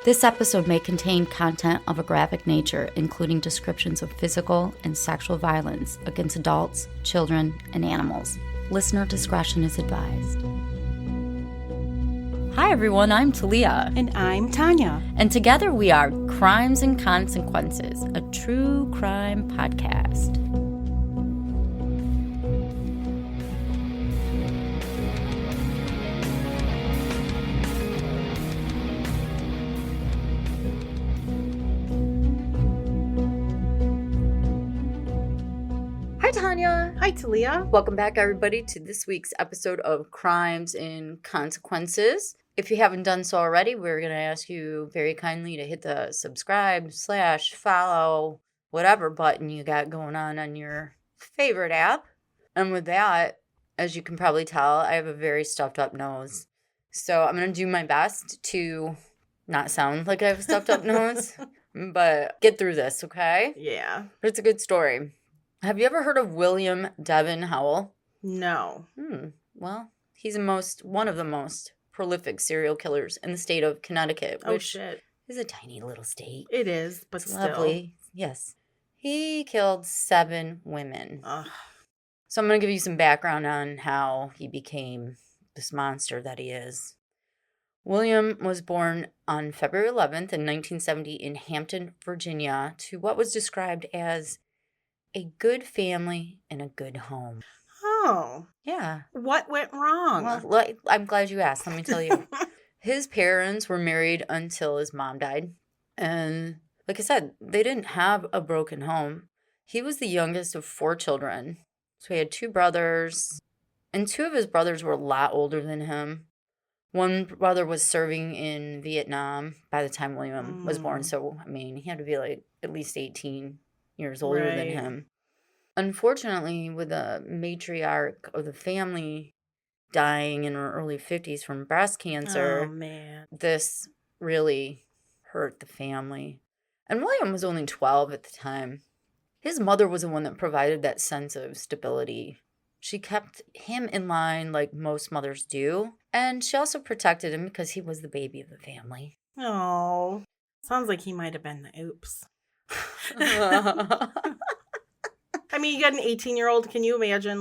This episode may contain content of a graphic nature, including descriptions of physical and sexual violence against adults, children, and animals. Listener discretion is advised. Hi everyone, I'm Talia. And I'm Tanya. And together we are Crimes and Consequences, a true crime podcast. Hi Tanya. Hi Talia. Welcome back everybody to this week's episode of Crimes and Consequences. If you haven't done so already, we're going to ask you very kindly to hit the subscribe / follow whatever button you got going on your favorite app. And with that, as you can probably tell, I have a very stuffed up nose. So I'm going to do my best to not sound like I have a stuffed up nose, but get through this, okay? Yeah. It's a good story. Have you ever heard of William Devin Howell? No. Well, he's one of the most prolific serial killers in the state of Connecticut, which is a tiny little state. It is, but it's still. Lovely. Yes. He killed 7 women. Ugh. So I'm going to give you some background on how he became this monster that he is. William was born on February 11th in 1970 in Hampton, Virginia, to what was described as a good family and a good home. Oh. Yeah. What went wrong? Well, I'm glad you asked. Let me tell you. His parents were married until his mom died. And like I said, they didn't have a broken home. He was the youngest of 4 children. So he had 2 brothers. And 2 of his brothers were a lot older than him. One brother was serving in Vietnam by the time William was born. So, I mean, he had to be like at least 18 years older than him. Unfortunately, with the matriarch of the family dying in her early 50s from breast cancer, this really hurt the family. And William was only 12 at the time. His mother was the one that provided that sense of stability. She kept him in line like most mothers do, and she also protected him because he was the baby of the family. Oh, sounds like he might have been the oops. I mean, you got an 18-year-old. Can you imagine,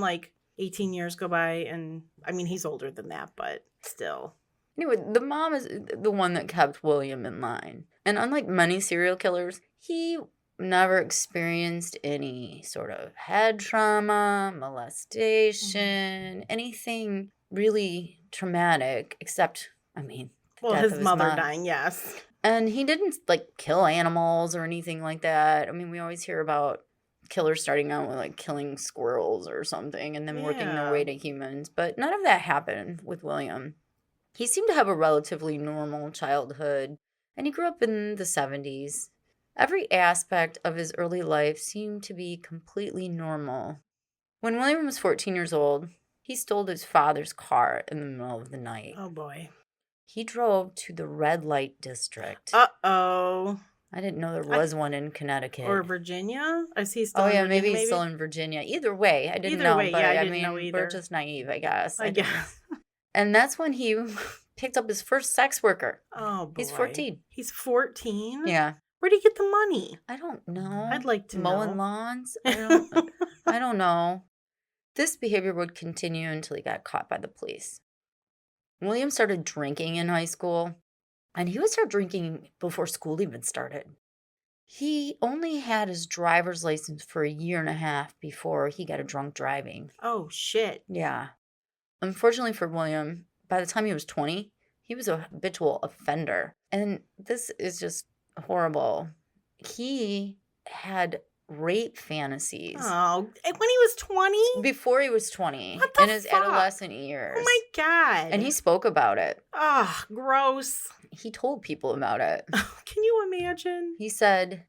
18 years go by and, I mean, he's older than that, but still. Anyway, the mom is the one that kept William in line. And unlike many serial killers, he never experienced any sort of head trauma, molestation, anything really traumatic except, his mother dying, yes. And he didn't, kill animals or anything like that. I mean, we always hear about killers starting out with, killing squirrels or something and then working their way to humans. But none of that happened with William. He seemed to have a relatively normal childhood, and he grew up in the 70s. Every aspect of his early life seemed to be completely normal. When William was 14 years old, he stole his father's car in the middle of the night. Oh, boy. He drove to the red light district. Uh-oh. I didn't know there was one in Connecticut. Or Virginia? Is he still in Virginia? Maybe he's still in Virginia. Either way, I didn't know. But I didn't know either. We're just naive, I guess. I guess. And that's when he picked up his first sex worker. Oh, boy. He's 14. He's 14? Yeah. Where'd he get the money? I don't know. I'd like to know. Mowing lawns? I don't know. This behavior would continue until he got caught by the police. William started drinking in high school, and he would start drinking before school even started. He only had his driver's license for a year and a half before he got a drunk driving. Oh, shit. Yeah. Unfortunately for William, by the time he was 20, he was a habitual offender. And this is just horrible. He had rape fantasies. Oh, when he was 20? Before he was 20. What the in his fuck? adolescent years. Oh, my God. And he spoke about it. Oh, gross. He told people about it. Can you imagine? He said,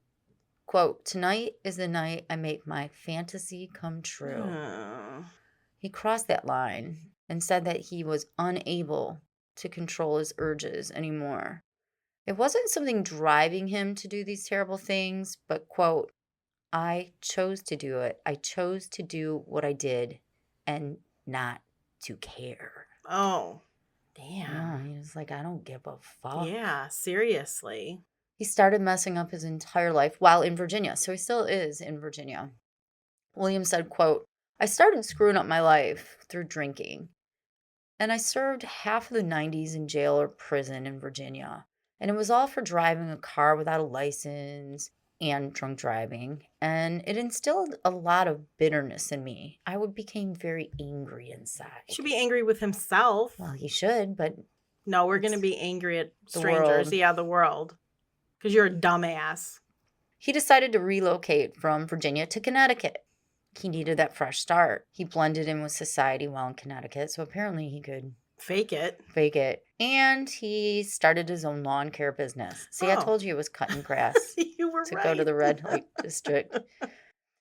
quote, "Tonight is the night I make my fantasy come true." He crossed that line and said that he was unable to control his urges anymore. It wasn't something driving him to do these terrible things, but, quote, "I chose to do it. I chose to do what I did and not to care." Oh. Damn. Yeah, he was like, I don't give a fuck. Yeah, seriously. He started messing up his entire life while in Virginia. So he still is in Virginia. William said, quote, I started screwing up my life through drinking. And I served half of the 90s in jail or prison in Virginia. And it was all for driving a car without a license and drunk driving. And it instilled a lot of bitterness in me. I became very angry inside. Should be angry with himself. Well, he should, but no, we're going to be angry at the strangers. world. Yeah, the world. Because you're a dumbass. He decided to relocate from Virginia to Connecticut. He needed that fresh start. He blended in with society while in Connecticut, so apparently he could fake it. And he started his own lawn care business. See, I told you it was cutting grass. You were to right. go to the red light district.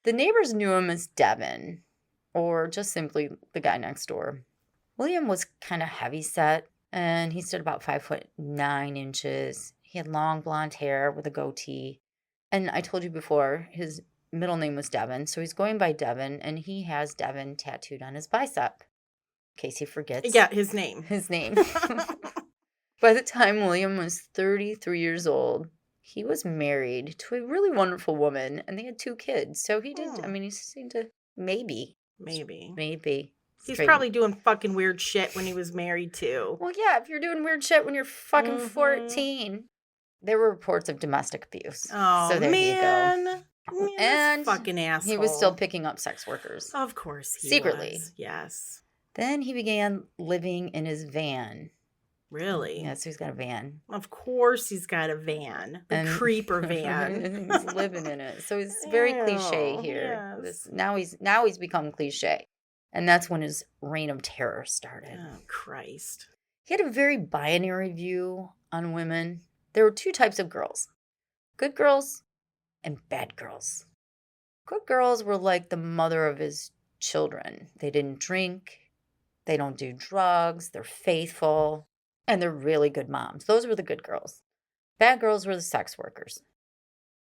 The neighbors knew him as Devin, or just simply the guy next door. William was kind of heavy set, and he stood about 5'9". He had long blonde hair with a goatee. And I told you before, his middle name was Devin, so he's going by Devin, and he has Devin tattooed on his bicep. In case he forgets. Yeah, his name. By the time William was 33 years old, he was married to a really wonderful woman, and they had 2 kids. So he did, he seemed to maybe. He's probably doing fucking weird shit when he was married too. Well, yeah, if you're doing weird shit when you're fucking 14. There were reports of domestic abuse. Oh, so there you go. And fucking asshole. He was still picking up sex workers. Of course he secretly. was. Yes. Then he began living in his van. Really? Yeah, so he's got a van. Of course he's got a van. The creeper van. He's living in it. So he's very cliche here. Yes. Now he's become cliche. And that's when his reign of terror started. Oh, Christ. He had a very binary view on women. There were 2 types of girls. Good girls and bad girls. Good girls were like the mother of his children. They didn't drink. They don't do drugs. They're faithful. And they're really good moms. Those were the good girls. Bad girls were the sex workers.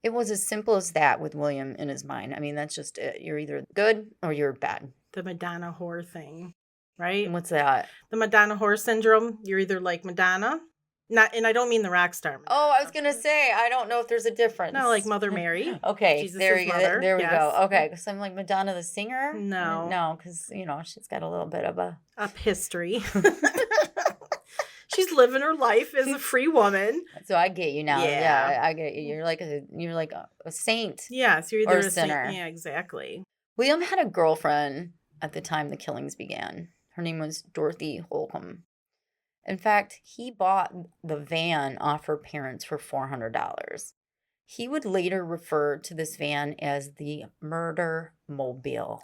It was as simple as that with William in his mind. I mean, that's just it. You're either good or you're bad. The Madonna whore thing, right? What's that? The Madonna whore syndrome. You're either like Madonna. And I don't mean the rock star. Madonna. Oh, I was going to say, I don't know if there's a difference. No, like Mother Mary. Okay, Jesus' there mother. we Yes. go. Okay, because I'm like Madonna the singer? No. No, because, she's got a little bit of a history. She's living her life as a free woman. So I get you now. Yeah. Yeah, I get you. You're like a saint. Yes, you're either or a sinner. Saint. Yeah, exactly. William had a girlfriend at the time the killings began. Her name was Dorothy Holcomb. In fact, he bought the van off her parents for $400. He would later refer to this van as the murder mobile.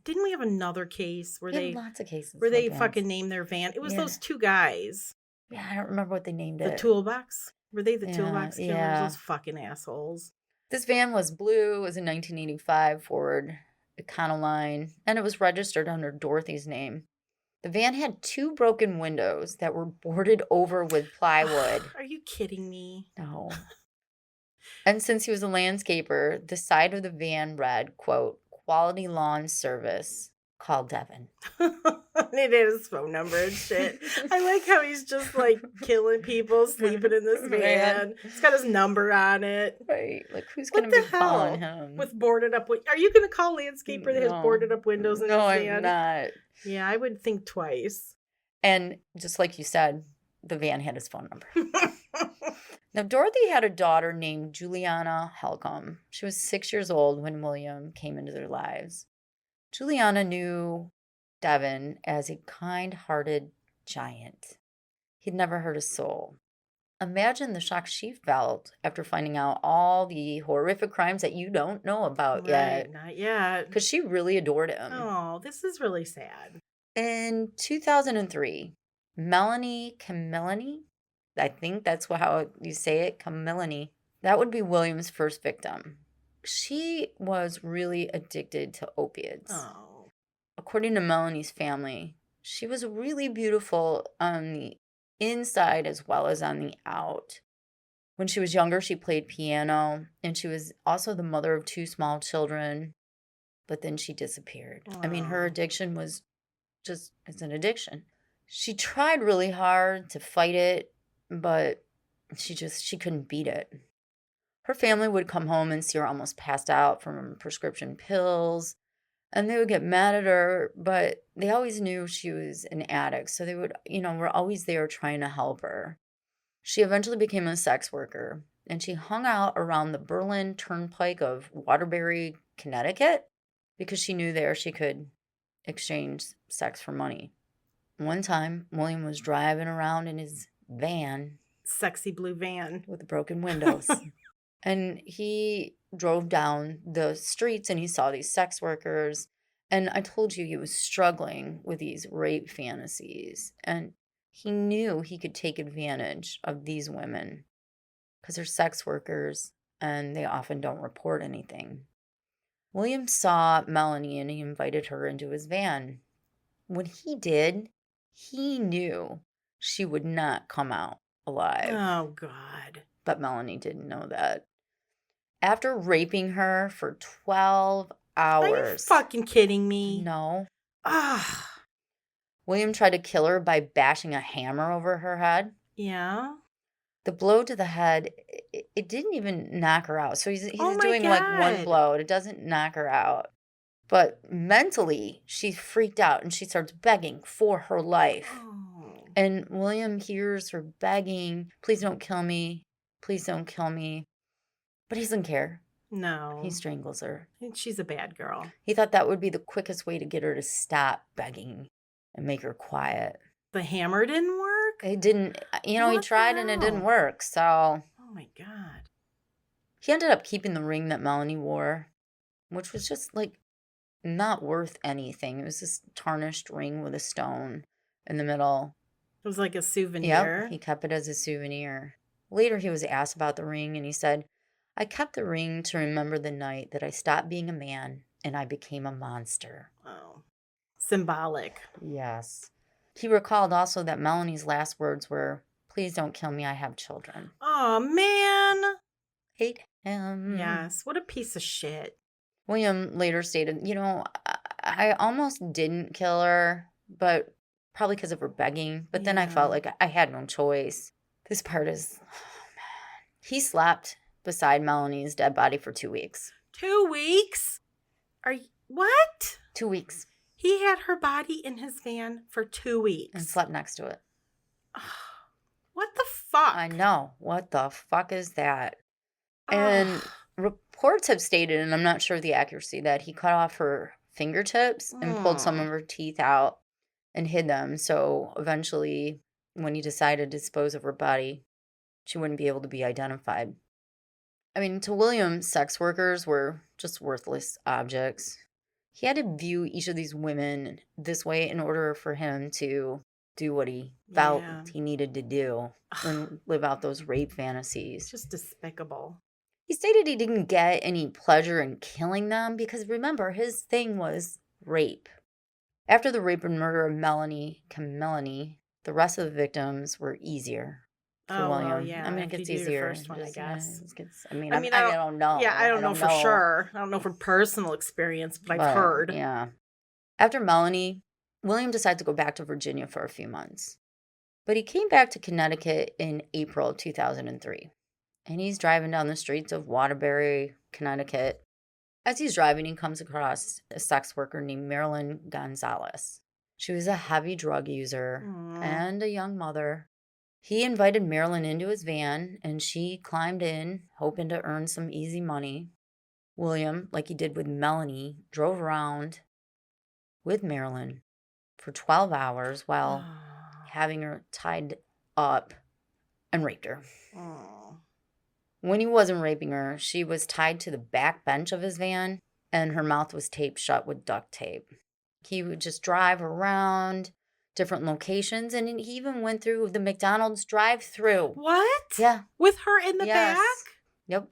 Didn't we have another case where they lots of cases where they vans. fucking named their van? It was those 2 guys. Yeah, I don't remember what they named it. The toolbox. Were they the toolbox killers? Yeah. Those fucking assholes. This van was blue. It was a 1985 Ford Econoline, and it was registered under Dorothy's name. The van had 2 broken windows that were boarded over with plywood. Are you kidding me? No. And since he was a landscaper, the side of the van read, quote, "Quality Lawn Service, call Devin." It is phone number and shit. I like how he's just like killing people, sleeping in this van. It's got his number on it. Right. Like, who's going to be calling him? With boarded up Are you going to call landscaper that has boarded up windows in his van? No, I'm not. Yeah, I would think twice. And just like you said, the van had his phone number. Now, Dorothy had a daughter named Juliana Holcomb. She was 6 years old when William came into their lives. Juliana knew Devin as a kind-hearted giant. He'd never hurt a soul. Imagine the shock she felt after finding out all the horrific crimes that you don't know about yet. Not yet. Because she really adored him. Oh, this is really sad. In 2003, Melanie Camillani, I think that's how you say it, Camillani, that would be William's first victim. She was really addicted to opiates. Oh. According to Melanie's family, she was really beautiful on the inside as well as on the out. When she was younger, she played piano, and she was also the mother of 2 small children, but then she disappeared. I mean, her addiction was it's an addiction. She tried really hard to fight it, but she couldn't beat it. Her family would come home and see her almost passed out from prescription pills, and they would get mad at her, but they always knew she was an addict, so they would, were always there trying to help her. She eventually became a sex worker, and she hung out around the Berlin Turnpike of Waterbury, Connecticut, because she knew there she could exchange sex for money. One time, William was driving around in his van. Sexy blue van. With broken windows. And he drove down the streets and he saw these sex workers. And I told you he was struggling with these rape fantasies. And he knew he could take advantage of these women because they're sex workers and they often don't report anything. William saw Melanie and he invited her into his van. When he did, he knew she would not come out alive. Oh, God. But Melanie didn't know that. After raping her for 12 hours. Are you fucking kidding me? No. Ah. William tried to kill her by bashing a hammer over her head. Yeah. The blow to the head, it didn't even knock her out. So he's Oh my doing like one God. blow. It doesn't knock her out. But mentally, she's freaked out and she starts begging for her life. Oh. And William hears her begging, please don't kill me. Please don't kill me. But he doesn't care. No. He strangles her. She's a bad girl. He thought that would be the quickest way to get her to stop begging and make her quiet. The hammer didn't work? It didn't, he What tried the and it hell? didn't work. So Oh, my God. he ended up keeping the ring that Melanie wore, which was just like not worth anything. It was this tarnished ring with a stone in the middle. It was like a souvenir. Yep, he kept it as a souvenir. Later, he was asked about the ring, and he said, I kept the ring to remember the night that I stopped being a man and I became a monster. Oh. Symbolic. Yes. He recalled also that Melanie's last words were, please don't kill me, I have children. Oh, man. Hate him. Yes. What a piece of shit. William later stated, I almost didn't kill her, but probably because of her begging. But then I felt like I had no choice. This part is, oh man. He slept beside Melanie's dead body for 2 weeks. 2 weeks? What? 2 weeks. He had her body in his van for 2 weeks. And slept next to it. What the fuck? I know. What the fuck is that? And reports have stated, and I'm not sure of the accuracy, that he cut off her fingertips and pulled some of her teeth out and hid them. So eventually, when he decided to dispose of her body, she wouldn't be able to be identified. I mean, to William, sex workers were just worthless objects. He had to view each of these women this way in order for him to do what he felt he needed to do and live out those rape fantasies. Just despicable. He stated he didn't get any pleasure in killing them because, remember, his thing was rape. After the rape and murder of Melanie, the rest of the victims were easier for William. Well, yeah. I mean, it gets You do the easier. first one, I guess. I don't know. Yeah, I don't know for sure. I don't know from personal experience, but I've heard. Yeah. After Melanie, William decided to go back to Virginia for a few months. But he came back to Connecticut in April of 2003. And he's driving down the streets of Waterbury, Connecticut. As he's driving, he comes across a sex worker named Marilyn Gonzalez. She was a heavy drug user and a young mother. He invited Marilyn into his van, and she climbed in, hoping to earn some easy money. William, like he did with Melanie, drove around with Marilyn for 12 hours while having her tied up and raped her. When he wasn't raping her, she was tied to the back bench of his van, and her mouth was taped shut with duct tape. He would just drive around different locations, and he even went through the McDonald's drive-thru. What? Yeah. With her in the back? Yep.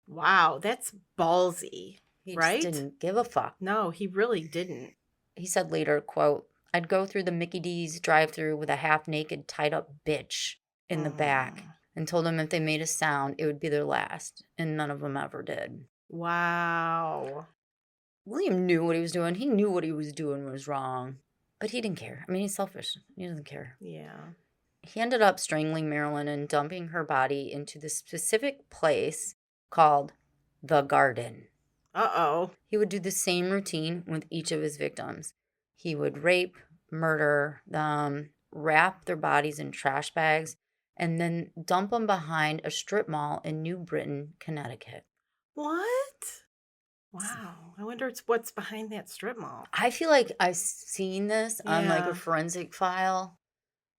Wow, that's ballsy. He right? just didn't give a fuck. No, he really didn't. He said later, quote, I'd go through the Mickey D's drive-thru with a half-naked, tied-up bitch in the back and told them if they made a sound, it would be their last, and none of them ever did. Wow. William knew what he was doing. He knew what he was doing was wrong. But he didn't care. I mean, he's selfish. He doesn't care. Yeah. He ended up strangling Marilyn and dumping her body into the specific place called the garden. Uh-oh. He would do the same routine with each of his victims. He would rape, murder them, wrap their bodies in trash bags, and then dump them behind a strip mall in New Britain, Connecticut. What? Wow. I wonder what's behind that strip mall. I feel like I've seen this on like Yeah. a forensic file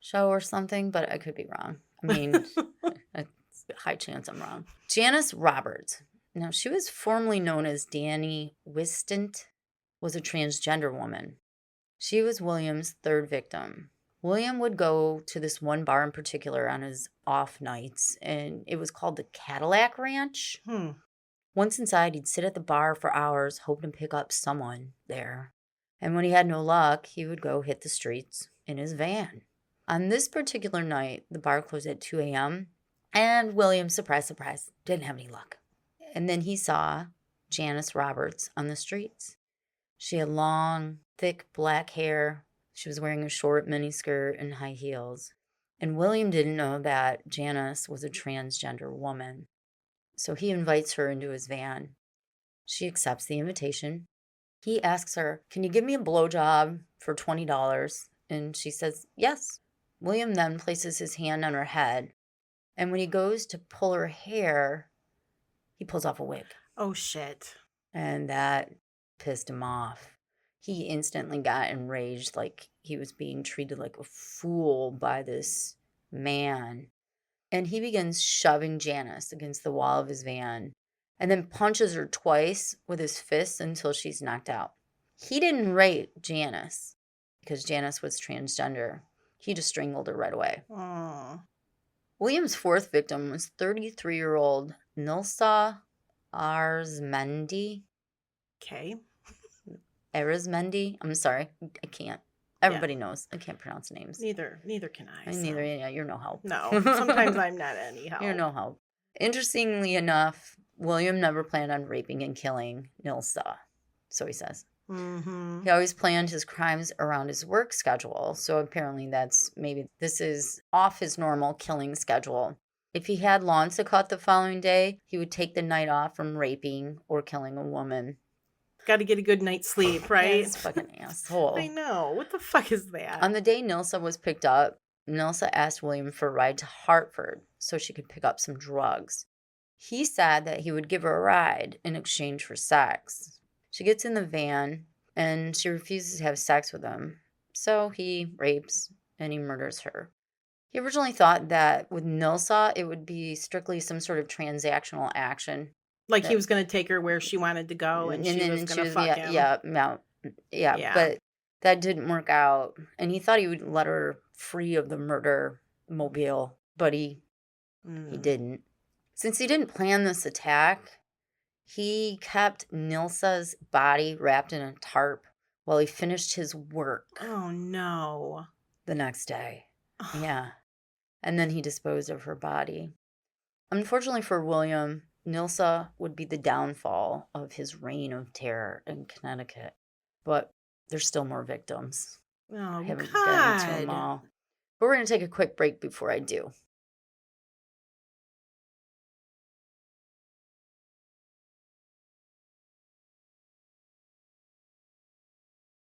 show or something, but I could be wrong. I mean, it's a high chance I'm wrong. Janice Roberts. Now, she was formerly known as Danny Wistant, was a transgender woman. She was William's third victim. William would go to this one bar in particular on his off nights, and it was called the Cadillac Ranch. Once inside, he'd sit at the bar for hours, hoping to pick up someone there. And when he had no luck, he would go hit the streets in his van. On this particular night, the bar closed at 2 a.m., and William, surprise, surprise, didn't have any luck. And then he saw Janice Roberts on the streets. She had long, thick black hair. She was wearing a short miniskirt and high heels. And William didn't know that Janice was a transgender woman. So he invites her into his van. She accepts the invitation. He asks her, "Can you give me a blowjob for $20? And she says, yes. William then places his hand on her head. And when he goes to pull her hair, he pulls off a wig. Oh, shit. And that pissed him off. He instantly got enraged, like he was being treated like a fool by this man. And he begins shoving Janice against the wall of his van and then punches her twice with his fists until she's knocked out. He didn't rape Janice because Janice was transgender. He just strangled her right away. Aww. William's fourth victim was 33-year-old Nilsa Arizmendi. Okay. Arizmendi. I'm sorry. I can't. Everybody knows. I can't pronounce names. Neither can I. Neither. Yeah, you're no help. No. Sometimes I'm not any help. You're no help. Interestingly enough, William never planned on raping and killing Nilsa. So he says. Mm-hmm. He always planned his crimes around his work schedule. So apparently this is off his normal killing schedule. If he had lawns to cut the following day, he would take the night off from raping or killing a woman. Got to get a good night's sleep, right? This fucking asshole. I know. What the fuck is that? On the day Nilsa was picked up, Nilsa asked William for a ride to Hartford so she could pick up some drugs. He said that he would give her a ride in exchange for sex. She gets in the van and she refuses to have sex with him. So he rapes and he murders her. He originally thought that with Nilsa, it would be strictly some sort of transactional action. Like he was going to take her where she wanted to go and she was going to fuck him. Yeah, but that didn't work out. And he thought he would let her free of the murder mobile, but he didn't. Since he didn't plan this attack, he kept Nilsa's body wrapped in a tarp while he finished his work. Oh, no. The next day. Yeah. And then he disposed of her body. Unfortunately for William, Nilsa would be the downfall of his reign of terror in Connecticut. But there's still more victims. Oh, I haven't God. gotten to them all. But we're going to take a quick break before I do.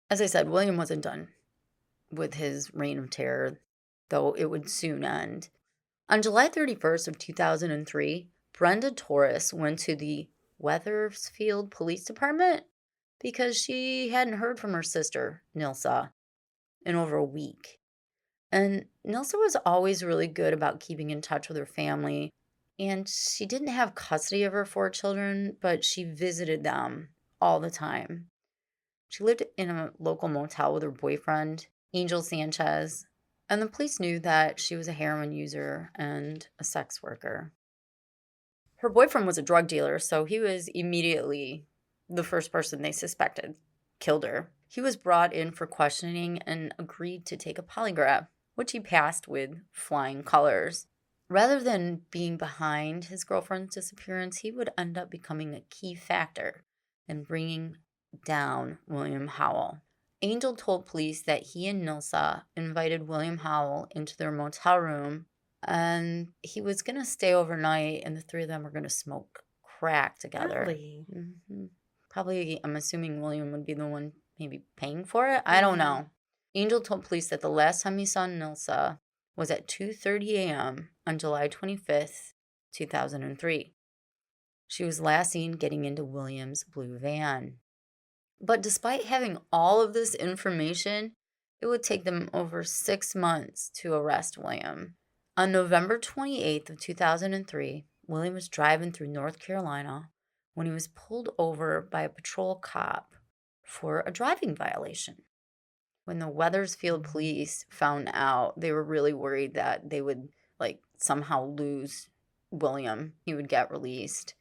As I said, William wasn't done with his reign of terror, though it would soon end. On July 31st of 2003, Brenda Torres went to the Wethersfield Police Department because she hadn't heard from her sister, Nilsa, in over a week. And Nilsa was always really good about keeping in touch with her family, and she didn't have custody of her 4 children, but she visited them all the time. She lived in a local motel with her boyfriend, Angel Sanchez, and the police knew that she was a heroin user and a sex worker. Her boyfriend was a drug dealer, so he was immediately the first person they suspected killed her. He was brought in for questioning and agreed to take a polygraph, which he passed with flying colors. Rather than being behind his girlfriend's disappearance, he would end up becoming a key factor in bringing down William Howell. Angel told police that he and Nilsa invited William Howell into their motel room, and he was going to stay overnight, and the three of them were going to smoke crack together. Really? Mm-hmm. Probably, I'm assuming William would be the one maybe paying for it. I don't know. Angel told police that the last time he saw Nilsa was at 2:30 a.m. on July 25th, 2003. She was last seen getting into William's blue van. But despite having all of this information, it would take them over 6 months to arrest William. On November 28th of 2003, William was driving through North Carolina when he was pulled over by a patrol cop for a driving violation. When the Wethersfield police found out, they were really worried that they would somehow lose William. He would get released.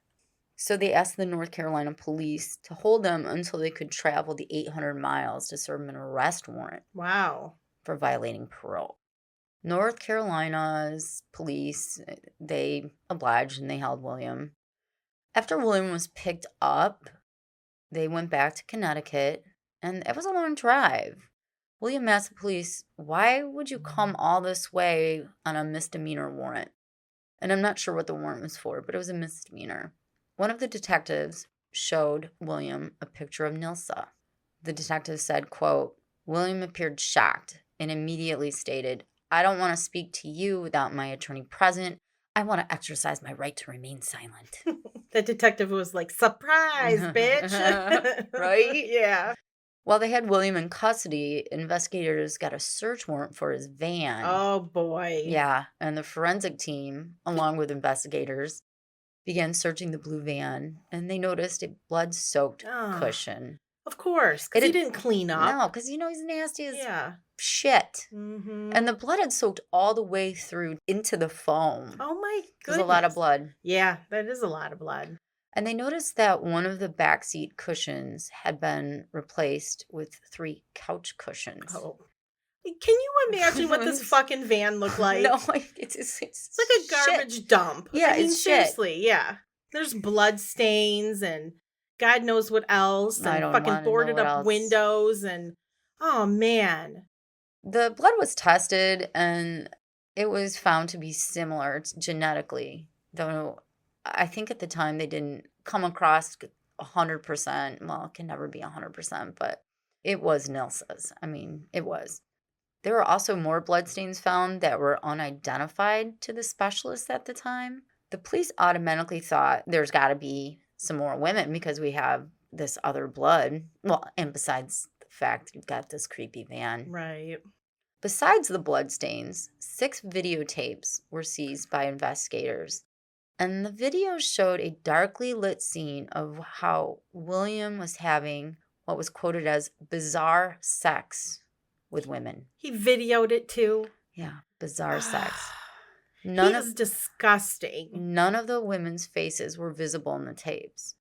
So they asked the North Carolina police to hold him until they could travel the 800 miles to serve him an arrest warrant. Wow. For violating parole. North Carolina's police, they obliged and they held William. After William was picked up, they went back to Connecticut, and it was a long drive. William asked the police, "Why would you come all this way on a misdemeanor warrant?" And I'm not sure what the warrant was for, but it was a misdemeanor. One of the detectives showed William a picture of Nilsa. The detective said, quote, "William appeared shocked and immediately stated, 'I don't want to speak to you without my attorney present. I want to exercise my right to remain silent.'" The detective was like, "Surprise, bitch." Right? Yeah. While they had William in custody, investigators got a search warrant for his van. Oh, boy. Yeah, and the forensic team, along with investigators, began searching the blue van, and they noticed a blood-soaked cushion. Of course, because he didn't clean up. No, because he's nasty as shit. Mm-hmm. And the blood had soaked all the way through into the foam. Oh, my goodness. There's a lot of blood. Yeah, that is a lot of blood. And they noticed that one of the backseat cushions had been replaced with 3 couch cushions. Oh. Can you imagine what this fucking van looked like? No, it's like a garbage shit. dump. Yeah, I mean, it's seriously, shit. yeah. There's blood stains and God knows what else. And fucking boarded up windows and, oh, man. The blood was tested and it was found to be similar genetically, though I think at the time they didn't come across 100%. Well, it can never be 100%, but it was Nilsa's. I mean, it was. There were also more bloodstains found that were unidentified to the specialists at the time. The police automatically thought there's got to be some more women because we have this other blood. Well, and besides the fact you've got this creepy van. Right. Besides the bloodstains, 6 videotapes were seized by investigators. And the videos showed a darkly lit scene of how William was having what was quoted as bizarre sex with women. He videoed it too? Yeah, bizarre sex. He's disgusting. None of the women's faces were visible in the tapes.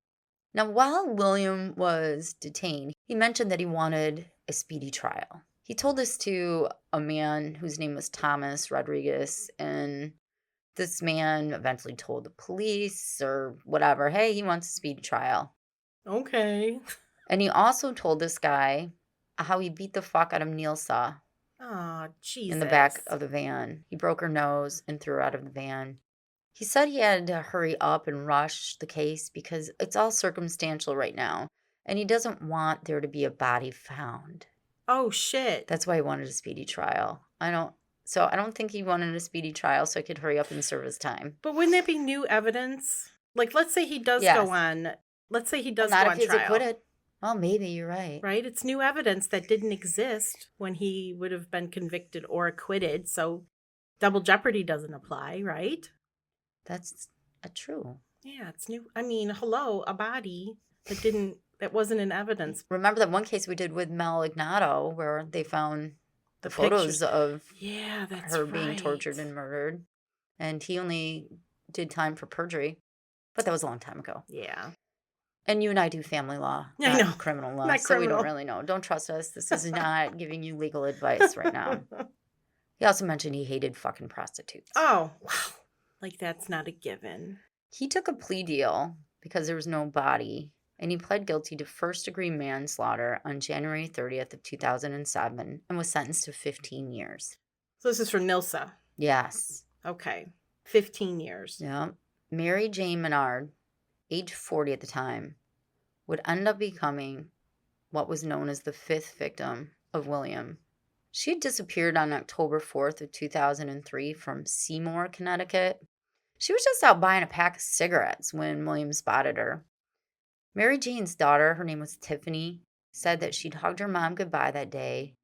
Now, while William was detained, he mentioned that he wanted a speedy trial. He told this to a man whose name was Thomas Rodriguez, and this man eventually told the police or whatever, hey, he wants a speedy trial. Okay. And he also told this guy how he beat the fuck out of Nilsa. Oh, Jesus. In the back of the van. He broke her nose and threw her out of the van. He said he had to hurry up and rush the case because it's all circumstantial right now. And he doesn't want there to be a body found. Oh, shit. That's why he wanted a speedy trial. I don't think he wanted a speedy trial so he could hurry up and serve his time. But wouldn't that be new evidence? Like, let's say he does go on. Let's say he does go on trial. Not if he's acquitted. Well, maybe you're right. Right? It's new evidence that didn't exist when he would have been convicted or acquitted. So double jeopardy doesn't apply, right? That's true. Yeah, it's new. I mean, hello, a body that wasn't in evidence. Remember that one case we did with Mel Ignato where they found the photos of her being tortured and murdered. And he only did time for perjury. But that was a long time ago. Yeah. And you and I do family law, not criminal law, so we don't really know. Don't trust us. This is not giving you legal advice right now. He also mentioned he hated fucking prostitutes. Oh, wow. Like that's not a given. He took a plea deal because there was no body, and he pled guilty to first-degree manslaughter on January 30th of 2007 and was sentenced to 15 years. So this is for Nilsa. Yes. Okay. 15 years. Yeah. Mary Jane Menard, age 40 at the time, would end up becoming what was known as the fifth victim of William. She had disappeared on October 4th of 2003 from Seymour, Connecticut. She was just out buying a pack of cigarettes when William spotted her. Mary Jane's daughter, her name was Tiffany, said that she'd hugged her mom goodbye that day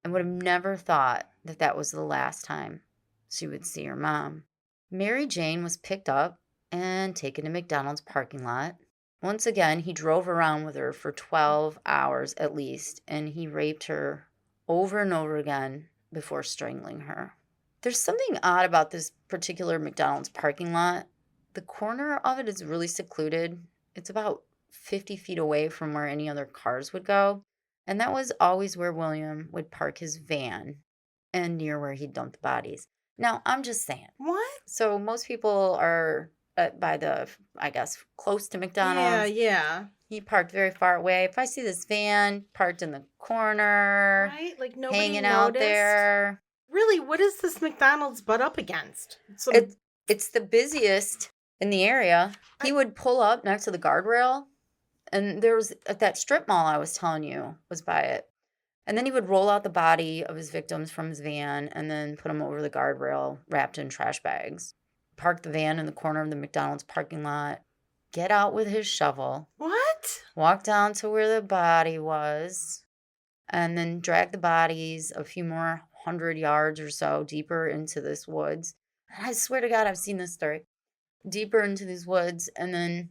and would have never thought that that was the last time she would see her mom. Mary Jane was picked up and taken to McDonald's parking lot. Once again, he drove around with her for 12 hours at least, and he raped her over and over again before strangling her. There's something odd about this particular McDonald's parking lot. The corner of it is really secluded. It's about 50 feet away from where any other cars would go. And that was always where William would park his van and near where he dumped the bodies. Now, I'm just saying. What? So most people are by the, I guess, close to McDonald's. Yeah. He parked very far away. If I see this van parked in the corner, Right? Like nobody hanging noticed. out there. Really, what is this McDonald's butt up against? It's the busiest in the area. He would pull up next to the guardrail, and there was that strip mall I was telling you was by it. And then he would roll out the body of his victims from his van and then put them over the guardrail wrapped in trash bags. Park the van in the corner of the McDonald's parking lot. Get out with his shovel. What? Walk down to where the body was. And then drag the bodies a few more 100 yards or so deeper into this woods. And I swear to God, I've seen this story. Deeper into these woods. And then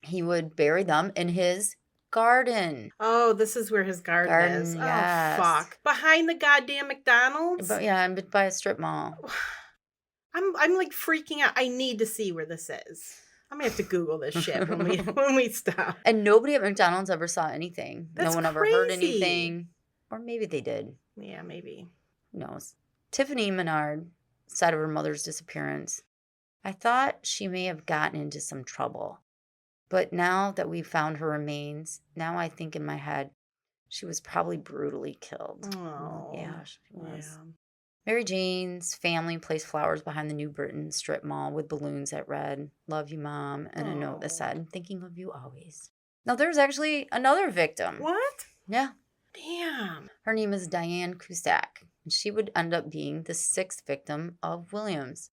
he would bury them in his garden. Oh, this is where his garden is. Yes. Oh, fuck. Behind the goddamn McDonald's? But yeah, I'm by a strip mall. I'm like freaking out. I need to see where this is. I'm gonna have to Google this shit when we stop. And nobody at McDonald's ever saw anything. That's no one ever heard crazy. anything. Or maybe they did. Yeah, maybe. Who knows? Tiffany Menard said of her mother's disappearance, "I thought she may have gotten into some trouble. But now that we found her remains, now I think in my head, she was probably brutally killed." Oh. Yeah, she was. Yeah. Mary Jane's family placed flowers behind the New Britain strip mall with balloons that read, "Love you, Mom," and a note that said, "Thinking of you always." Now, there's actually another victim. What? Yeah. Damn. Her name is Diane Cusack, and she would end up being the sixth victim of Williams.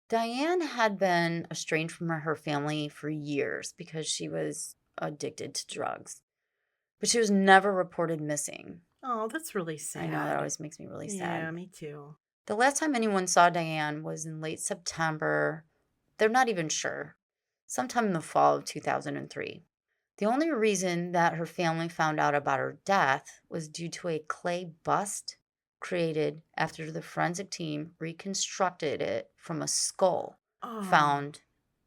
Diane had been estranged from her family for years because she was addicted to drugs. But she was never reported missing. Oh, that's really sad. I know, that always makes me really sad. Yeah, me too. The last time anyone saw Diane was in late September. They're not even sure. Sometime in the fall of 2003. The only reason that her family found out about her death was due to a clay bust created after the forensic team reconstructed it from a skull found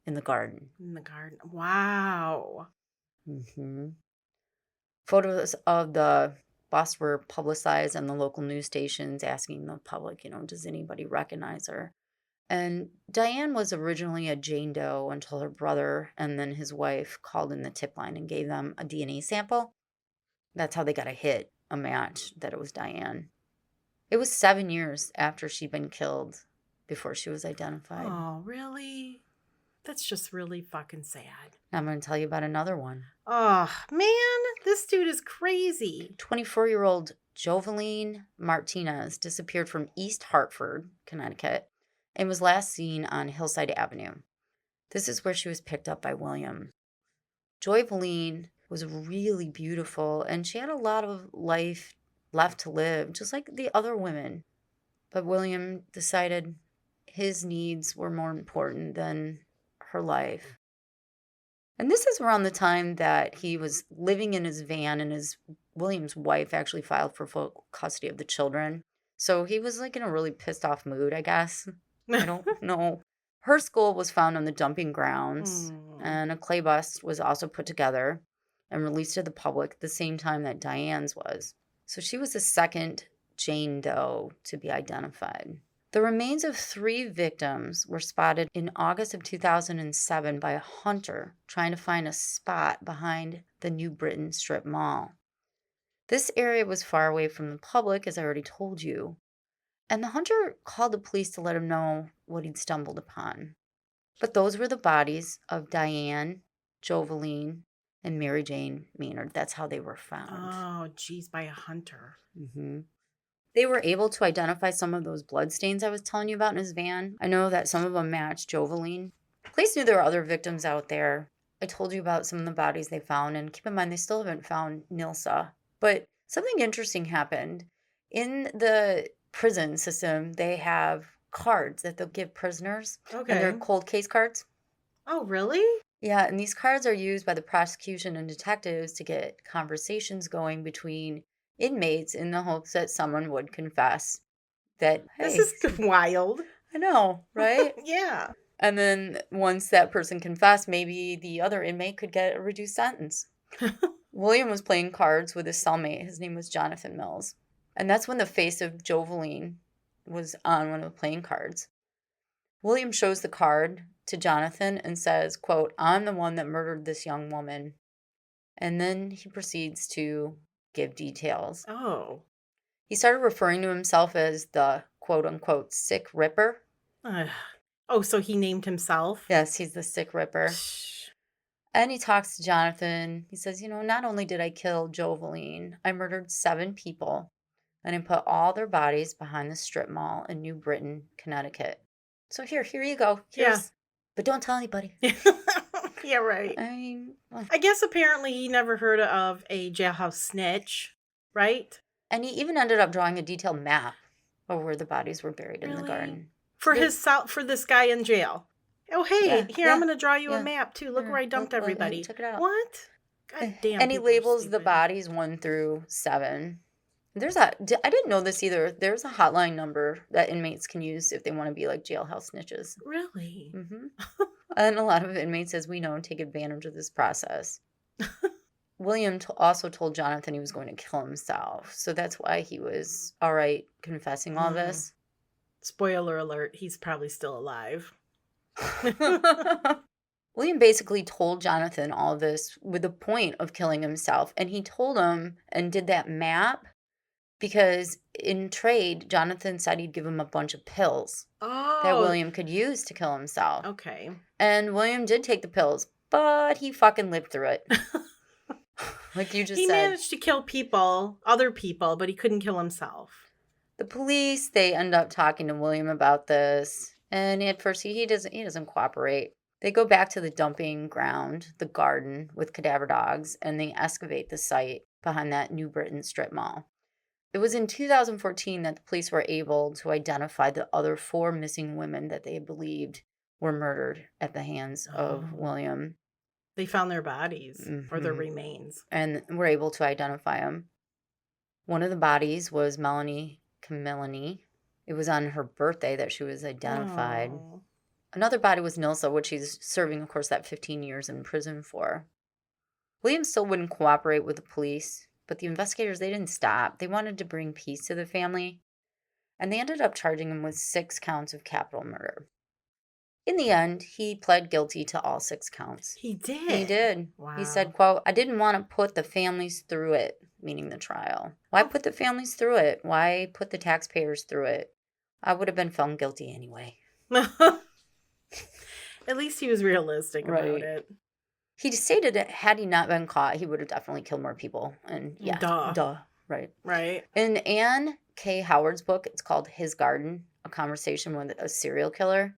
in the garden. In the garden. Wow. Mm-hmm. Photos of the bust were publicized on the local news stations asking the public, does anybody recognize her? And Diane was originally a Jane Doe until her brother and then his wife called in the tip line and gave them a DNA sample. That's how they got a match that it was Diane. It was 7 years after she'd been killed before she was identified. Oh, really? That's just really fucking sad. Now I'm going to tell you about another one. Oh, man, this dude is crazy. 24-year-old Joveline Martinez disappeared from East Hartford, Connecticut, and was last seen on Hillside Avenue. This is where she was picked up by William. Joveline was really beautiful, and she had a lot of life left to live, just like the other women. But William decided his needs were more important than her life. And this is around the time that he was living in his van, and William's wife actually filed for full custody of the children. So he was like in a really pissed off mood, I guess. I don't know. Her skull was found on the dumping grounds, and a clay bust was also put together and released to the public at the same time that Diane's was. So she was the second Jane Doe to be identified. The remains of 3 victims were spotted in August of 2007 by a hunter trying to find a spot behind the New Britain Strip Mall. This area was far away from the public, as I already told you, and the hunter called the police to let him know what he'd stumbled upon. But those were the bodies of Diane, Joveline, and Mary Jane Maynard. That's how they were found. Oh, geez, by a hunter. Mm-hmm. They were able to identify some of those bloodstains I was telling you about in his van. I know that some of them matched Joveline. Police knew there were other victims out there. I told you about some of the bodies they found, and keep in mind they still haven't found Nilsa. But something interesting happened. In the prison system, they have cards that they'll give prisoners. Okay. And they're cold case cards. Oh, really? Yeah, and these cards are used by the prosecution and detectives to get conversations going between inmates in the hopes that someone would confess that, hey, This is wild. I know, right? Yeah. And then once that person confessed, maybe the other inmate could get a reduced sentence. William was playing cards with his cellmate. His name was Jonathan Mills. And that's when the face of Joveline was on one of the playing cards. William shows the card to Jonathan and says, quote, "I'm the one that murdered this young woman." And then he proceeds to give details. Oh. He started referring to himself as the quote unquote sick ripper. Oh, so he named himself? Yes, he's the sick ripper. And he talks to Jonathan. He says, not only did I kill Joveline, I murdered 7 people and I put all their bodies behind the strip mall in New Britain, Connecticut. So here you go. Yeah. But don't tell anybody. Yeah, right. I guess apparently he never heard of a jailhouse snitch, right? And he even ended up drawing a detailed map of where the bodies were buried in the garden. For this guy in jail. Oh, hey, here, I'm going to draw you a map, too. Look where I dumped everybody. Check it out. What? God damn. And he labels the bodies 1 through 7. I didn't know this either. There's a hotline number that inmates can use if they want to be like jailhouse snitches. Really? Mm-hmm. And a lot of inmates, as we know, take advantage of this process. William also told Jonathan he was going to kill himself. So that's why he was all right confessing all this. Spoiler alert, he's probably still alive. William basically told Jonathan all this with the point of killing himself. And he told him and did that map because in trade, Jonathan said he'd give him a bunch of pills that William could use to kill himself. Okay. And William did take the pills, but he fucking lived through it. Like you just said. He managed to kill other people, but he couldn't kill himself. The police, they end up talking to William about this. And at first, he doesn't cooperate. They go back to the dumping ground, the garden, with cadaver dogs, and they excavate the site behind that New Britain strip mall. It was in 2014 that the police were able to identify the other 4 missing women that they believed were murdered at the hands of William. They found their bodies or their remains. And were able to identify them. One of the bodies was Melanie Camillani. It was on her birthday that she was identified. Oh. Another body was Nilsa, which he's serving, of course, that 15 years in prison for. William still wouldn't cooperate with the police, but the investigators, they didn't stop. They wanted to bring peace to the family, and they ended up charging him with 6 counts of capital murder. In the end, he pled guilty to all 6 counts. He did? He did. Wow. He said, quote, "I didn't want to put the families through it," meaning the trial. Why put the families through it? Why put the taxpayers through it? I would have been found guilty anyway. At least he was realistic about it. He stated that had he not been caught, he would have definitely killed more people. And yeah, duh. Right. In Anne K. Howard's book, it's called His Garden, A Conversation with a Serial Killer.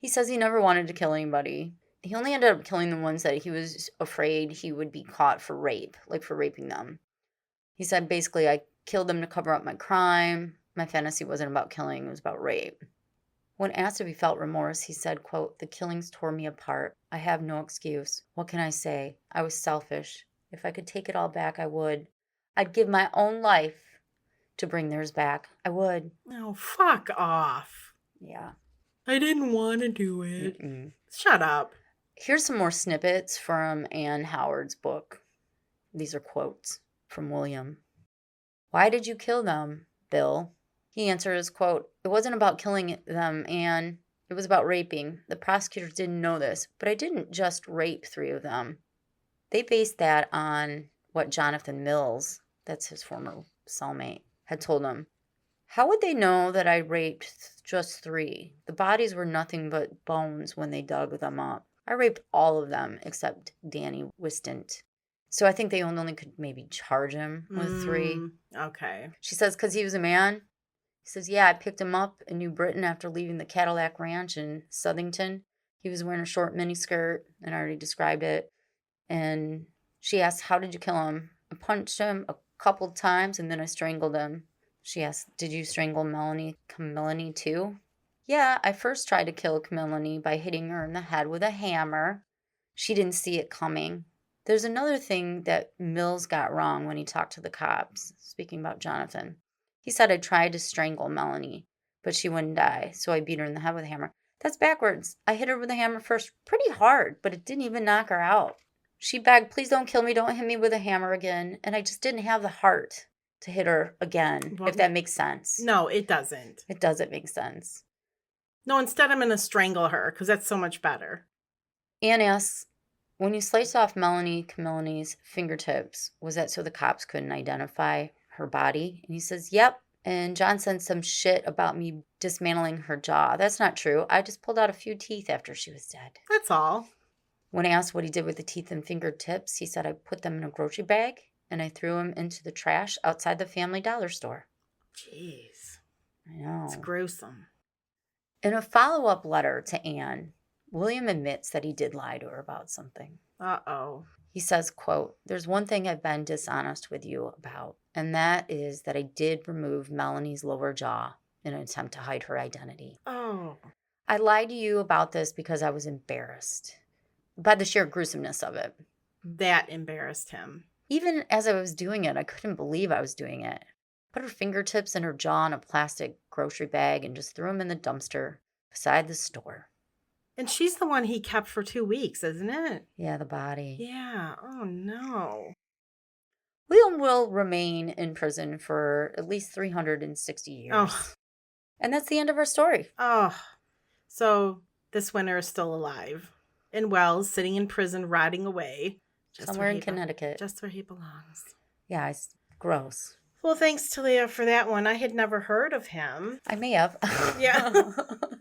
He says he never wanted to kill anybody. He only ended up killing the ones that he was afraid he would be caught for rape, like for raping them. He said, basically, I killed them to cover up my crime. My fantasy wasn't about killing, it was about rape. When asked if he felt remorse, he said, quote, "The killings tore me apart. I have no excuse. What can I say? I was selfish. If I could take it all back, I would. I'd give my own life to bring theirs back. I would." Oh, fuck off. Yeah. I didn't want to do it. Shut up. Here's some more snippets from Anne Howard's book. These are quotes from William. "Why did you kill them, Bill?" He answers, quote, "It wasn't about killing them, Anne. It was about raping. The prosecutors didn't know this, but I didn't just rape 3 of them." They based that on what Jonathan Mills, that's his former cellmate, had told him. How would they know that I raped just 3? The bodies were nothing but bones when they dug them up. I raped all of them except Danny Wistant. So I think they only could maybe charge him with 3. Okay. She says, because he was a man. He says, yeah, I picked him up in New Britain after leaving the Cadillac Ranch in Southington. He was wearing a short miniskirt, and I already described it. And she asked, how did you kill him? I punched him a couple times, and then I strangled him. She asked, did you strangle Camillany too? Yeah, I first tried to kill Camillany by hitting her in the head with a hammer. She didn't see it coming. There's another thing that Mills got wrong when he talked to the cops, speaking about Jonathan. He said I tried to strangle Melanie, but she wouldn't die, so I beat her in the head with a hammer. That's backwards. I hit her with a hammer first, pretty hard, but it didn't even knock her out. She begged, please don't kill me, don't hit me with a hammer again, and I just didn't have the heart to hit her again, if that makes sense. No, it doesn't. It doesn't make sense. No, instead I'm going to strangle her, because that's so much better. Anne asks, when you sliced off Melanie Camillany's fingertips, was that so the cops couldn't identify her body? And he says, yep. And John said some shit about me dismantling her jaw. That's not true. I just pulled out a few teeth after she was dead. That's all. When asked what he did with the teeth and fingertips, he said I put them in a grocery bag and I threw them into the trash outside the Family Dollar store. Jeez. I know. It's gruesome. In a follow-up letter to Anne, William admits that he did lie to her about something. Uh-oh. He says, quote, there's one thing I've been dishonest with you about, and that is that I did remove Melanie's lower jaw in an attempt to hide her identity. Oh. I lied to you about this because I was embarrassed by the sheer gruesomeness of it. That embarrassed him. Even as I was doing it, I couldn't believe I was doing it. Put her fingertips and her jaw in a plastic grocery bag and just threw them in the dumpster beside the store. And she's the one he kept for 2 weeks, isn't it? Yeah, the body. Yeah. Oh, no. William will remain in prison for at least 360 years. Oh. And that's the end of our story. Oh. So this winter is still alive. And Wells sitting in prison, rotting away. Somewhere in Connecticut. Just where he belongs. Yeah, it's gross. Well, thanks to Leah for that one. I had never heard of him. I may have. Yeah.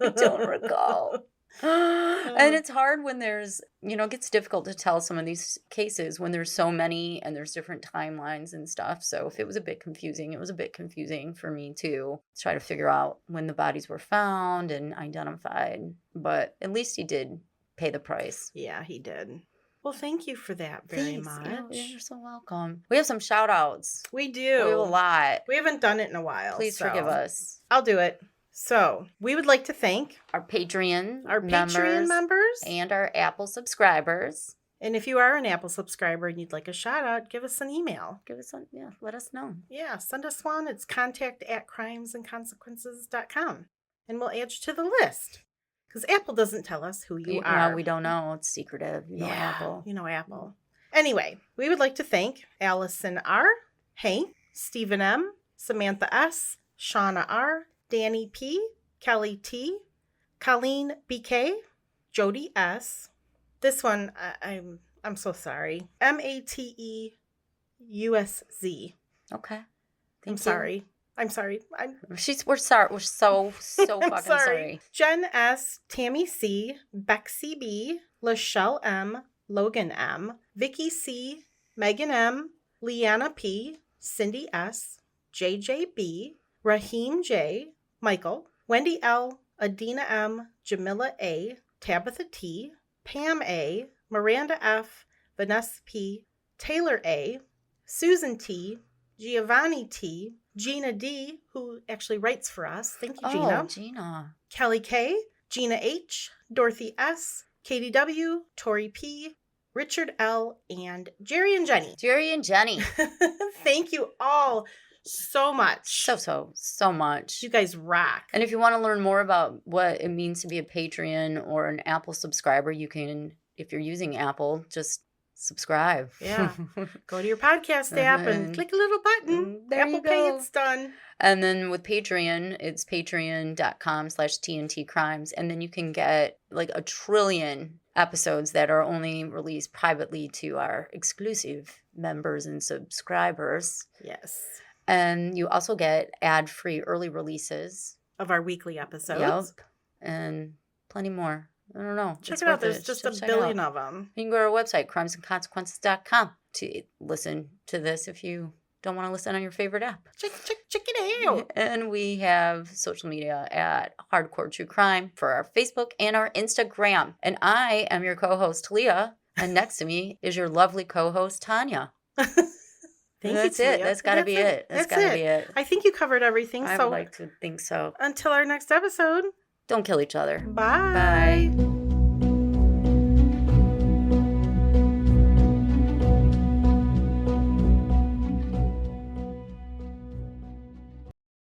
I don't recall. And it's hard when there's, it gets difficult to tell some of these cases when there's so many and there's different timelines and stuff. So if it was a bit confusing, it was a bit confusing for me too. To try to figure out when the bodies were found and identified. But at least he did pay the price. Yeah, he did. Well, thank you for that very much. Yeah, you're so welcome. We have some shout outs. We do. We have a lot. We haven't done it in a while. Please forgive us. I'll do it. So, we would like to thank our Patreon members and our Apple subscribers. And if you are an Apple subscriber and you'd like a shout out, give us an email. Let us know. Yeah, send us one. It's contact@crimesandconsequences.com. And we'll add you to the list. Because Apple doesn't tell us who you are. No, we don't know. It's secretive. Apple. Apple. Anyway, we would like to thank Allison R., Hank, Stephen M., Samantha S., Shauna R., Danny P., Kelly T., Colleen BK, Jody S. This one, I'm so sorry. MATEUSZ. Okay. I'm sorry. We're sorry. We're so fucking sorry. Jen S., Tammy C., Bexy B., Lachelle M., Logan M., Vicky C., Megan M., Leanna P., Cindy S., JJ B., Raheem J., Michael, Wendy L., Adina M., Jamila A., Tabitha T., Pam A., Miranda F., Vanessa P., Taylor A., Susan T., Giovanni T., Gina D., who actually writes for us. Thank you, Gina. Oh, Gina. Kelly K., Gina H., Dorothy S., Katie W., Tori P., Richard L., and Jerry and Jenny. Thank you all so much. So much. You guys rock. And if you want to learn more about what it means to be a Patreon or an Apple subscriber, you can, if you're using Apple, just subscribe. Yeah. Go to your podcast app and click a little button. There Apple you Pay, go. it's done. And then with Patreon, it's patreon.com/TNT Crimes. And then you can get like 1 trillion episodes that are only released privately to our exclusive members and subscribers. Yes. And you also get ad-free early releases Of our weekly episodes. Yep. And plenty more. I don't know. Check It's it out. worth There's just a Check it billion out. of them. You can go to our website, crimesandconsequences.com, to listen to this if you don't want to listen on your favorite app. Check it out. And we have social media at Hardcore True Crime for our Facebook and our Instagram. And I am your co-host, Talia. And next to me is your lovely co-host, Tanya. That's it. That's got to be it. That's got to be it. I think you covered everything. I So would like to think so. until our next episode. Don't kill each other. Bye. Bye.